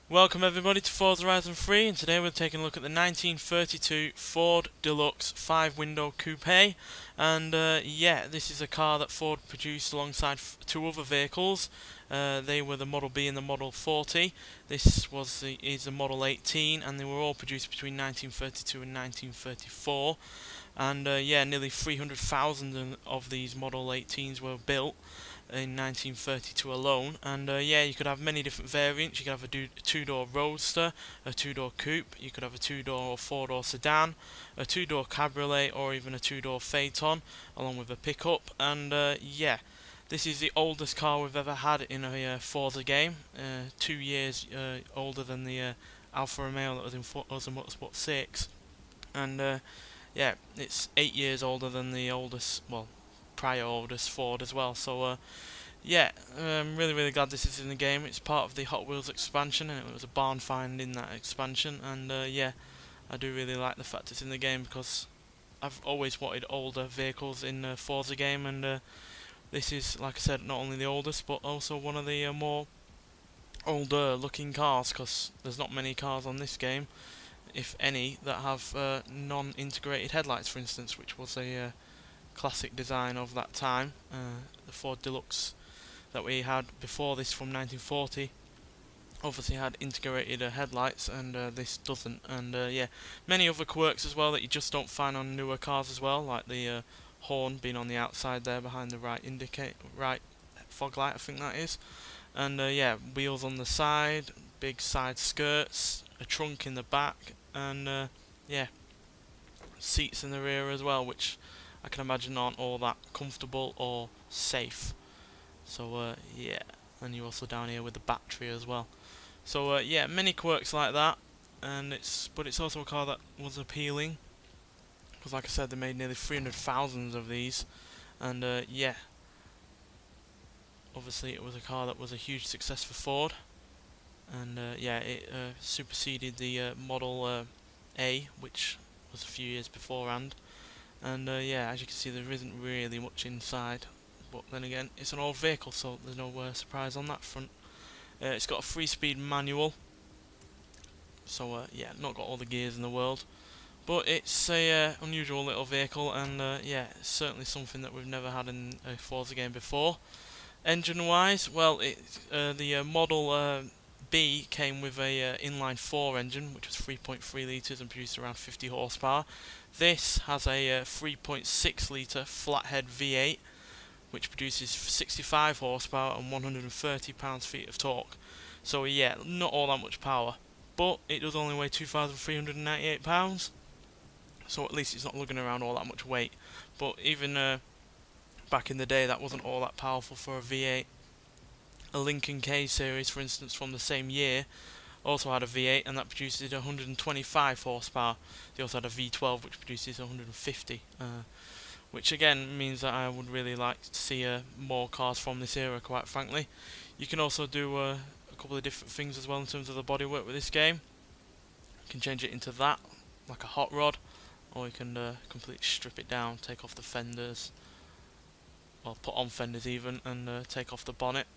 Welcome everybody to Forza Horizon 3, and today we're taking a look at the 1932 Ford Deluxe 5-window coupe. And yeah, this is a car that Ford produced alongside two other vehicles. They were the Model B and the Model 40. This is the Model 18, and they were all produced between 1932 and 1934. And yeah, nearly 300,000 of these Model 18s were built in 1932 alone. And yeah, you could have many different variants. You could have a two-door roadster, a two-door coupe, you could have a two-door or four-door sedan, a two-door cabriolet, or even a two-door phaeton along with a pickup. And yeah, this is the oldest car we've ever had in a Forza game, 2 years older than the Alfa Romeo that was in Forza Motorsport 6. And yeah, it's 8 years older than the oldest, well, prior oldest Ford as well. So yeah, I'm really glad this is in the game. It's part of the Hot Wheels expansion, and it was a barn find in that expansion. And yeah, I do really like the fact it's in the game, because I've always wanted older vehicles in the Forza game, and this is, like I said, not only the oldest but also one of the more older looking cars, because there's not many cars on this game, if any, that have non-integrated headlights, for instance, which was a classic design of that time. The Ford Deluxe that we had before this from 1940 obviously had integrated headlights, and this doesn't. And yeah, many other quirks as well that you just don't find on newer cars as well, like the horn being on the outside there behind the right fog light, I think that is. And yeah, wheels on the side, big side skirts, a trunk in the back, and yeah, seats in the rear as well, which I can imagine aren't all that comfortable or safe. So yeah, and you're also down here with the battery as well. So yeah, many quirks like that, and it's also a car that was appealing, because like I said, they made nearly 300,000 of these. And yeah, obviously it was a car that was a huge success for Ford. And yeah, it superseded the Model A, which was a few years beforehand. And yeah, as you can see, there isn't really much inside, but then again, it's an old vehicle, so there's no surprise on that front. It's got a 3-speed manual, so yeah, not got all the gears in the world, but it's a unusual little vehicle, and yeah, it's certainly something that we've never had in a Forza game before. Engine wise, well, the Model B came with a inline 4 engine, which was 3.3 litres and produced around 50 horsepower. This has a 3.6 litre flathead V8, which produces 65 horsepower and 130 pounds-feet of torque. So yeah, not all that much power, but it does only weigh 2,398 pounds, so at least it's not lugging around all that much weight. But even back in the day, that wasn't all that powerful for a V8. A Lincoln K series, for instance, from the same year, also had a V8, and that produces 125 horsepower. They also had a V12, which produces 150, which again means that I would really like to see more cars from this era, quite frankly. You can also do a couple of different things as well in terms of the bodywork with this game. You can change it into that, like a hot rod, or you can completely strip it down, take off the fenders, or put on fenders even, and take off the bonnet.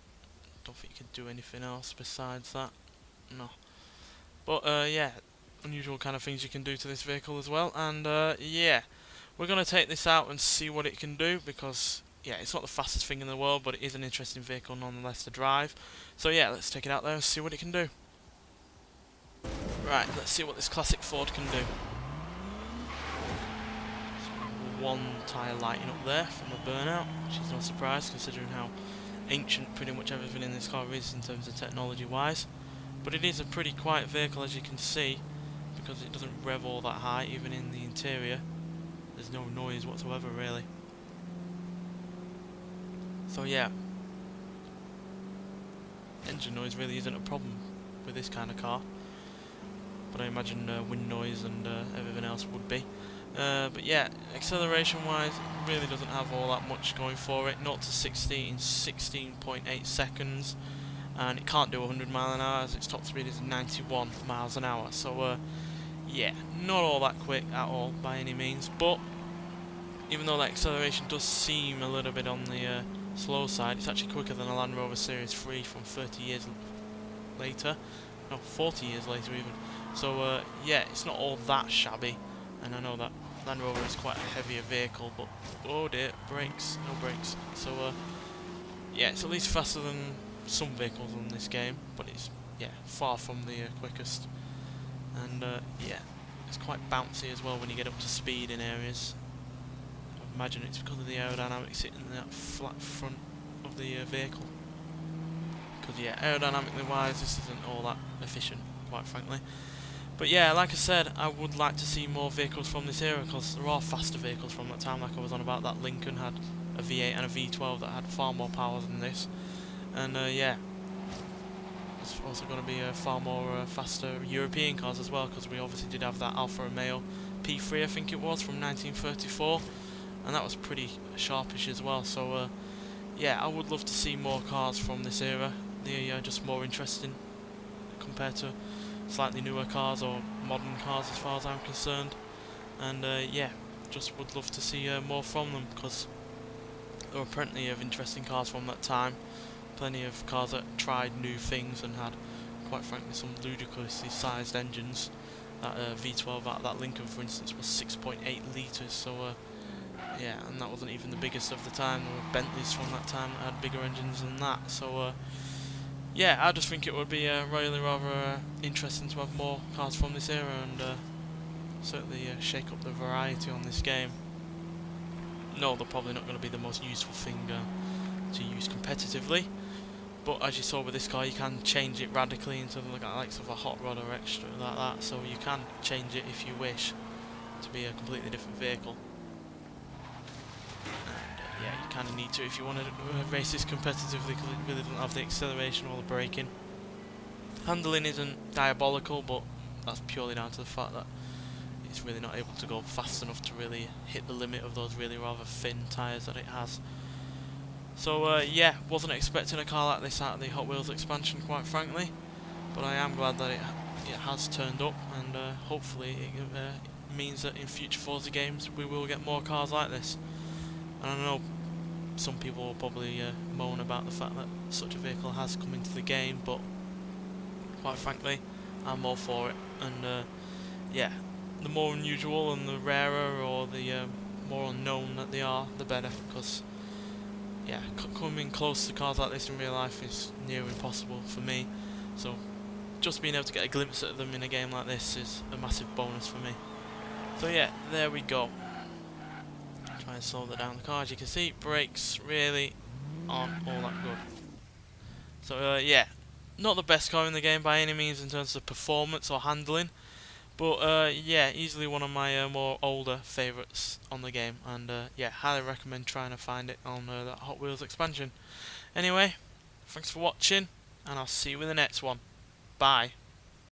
Don't think you could do anything else besides that. No. But yeah, unusual kind of things you can do to this vehicle as well. And yeah, we're going to take this out and see what it can do, because yeah, it's not the fastest thing in the world, but it is an interesting vehicle nonetheless to drive. So yeah, let's take it out there and see what it can do. Right, let's see what this classic Ford can do. So one tyre lighting up there from a burnout, which is no surprise considering how ancient pretty much everything in this car is in terms of technology wise. But it is a pretty quiet vehicle, as you can see, because it doesn't rev all that high. Even in the interior, there's no noise whatsoever really. So yeah, engine noise really isn't a problem with this kind of car, but I imagine wind noise and everything else would be. But yeah, acceleration wise, it really doesn't have all that much going for it. 0 to 60 in 16.8 seconds, and it can't do 100 miles an hour, as its top speed is 91 miles an hour. So yeah, not all that quick at all by any means, but even though that acceleration does seem a little bit on the slow side, it's actually quicker than a Land Rover Series 3 from 30 years later. no, 40 years later even. So yeah, it's not all that shabby, and I know that Land Rover is quite a heavier vehicle, but oh dear, brakes, no brakes. So yeah, it's at least faster than some vehicles in this game, but it's, yeah, far from the quickest. And yeah, it's quite bouncy as well when you get up to speed in areas. I imagine it's because of the aerodynamics sitting in that flat front of the vehicle. Because yeah, aerodynamically wise, this isn't all that efficient, quite frankly. But yeah, like I said, I would like to see more vehicles from this era, because there are faster vehicles from that time. Like I was on about, that Lincoln had a V8 and a V12 that had far more power than this. And yeah, there's also going to be far more faster European cars as well, because we obviously did have that Alfa Romeo P3, I think it was, from 1934, and that was pretty sharpish as well. So yeah, I would love to see more cars from this era. They're just more interesting compared to slightly newer cars or modern cars as far as I'm concerned. And yeah, just would love to see more from them, because there were plenty of interesting cars from that time. Plenty of cars that tried new things and had, quite frankly, some ludicrously sized engines. That V12 out of that Lincoln, for instance, was 6.8 litres, so yeah, and that wasn't even the biggest of the time. There were Bentleys from that time that had bigger engines than that. So yeah, I just think it would be really rather interesting to have more cars from this era, and certainly shake up the variety on this game. No, they're probably not going to be the most useful thing to use competitively, but as you saw with this car, you can change it radically into the likes of a hot rod or extra like that, so you can change it if you wish to be a completely different vehicle. And yeah, you kind of need to if you want to race this competitively, because it really doesn't have the acceleration or the braking. Handling isn't diabolical, but that's purely down to the fact that it's really not able to go fast enough to really hit the limit of those really rather thin tyres that it has. So yeah, wasn't expecting a car like this out of the Hot Wheels expansion, quite frankly, but I am glad that it has turned up, and hopefully it means that in future Forza games we will get more cars like this. And I know some people will probably moan about the fact that such a vehicle has come into the game, but quite frankly, I'm all for it. And yeah, the more unusual and the rarer or the more unknown that they are, the better, because yeah, coming close to cars like this in real life is near impossible for me, so just being able to get a glimpse at them in a game like this is a massive bonus for me. So yeah, there we go. Try and slow that down the car. As you can see, brakes really aren't all that good. So yeah, not the best car in the game by any means in terms of performance or handling, but yeah, easily one of my more older favourites on the game, and yeah, highly recommend trying to find it on that Hot Wheels expansion. Anyway, thanks for watching, and I'll see you in the next one. Bye.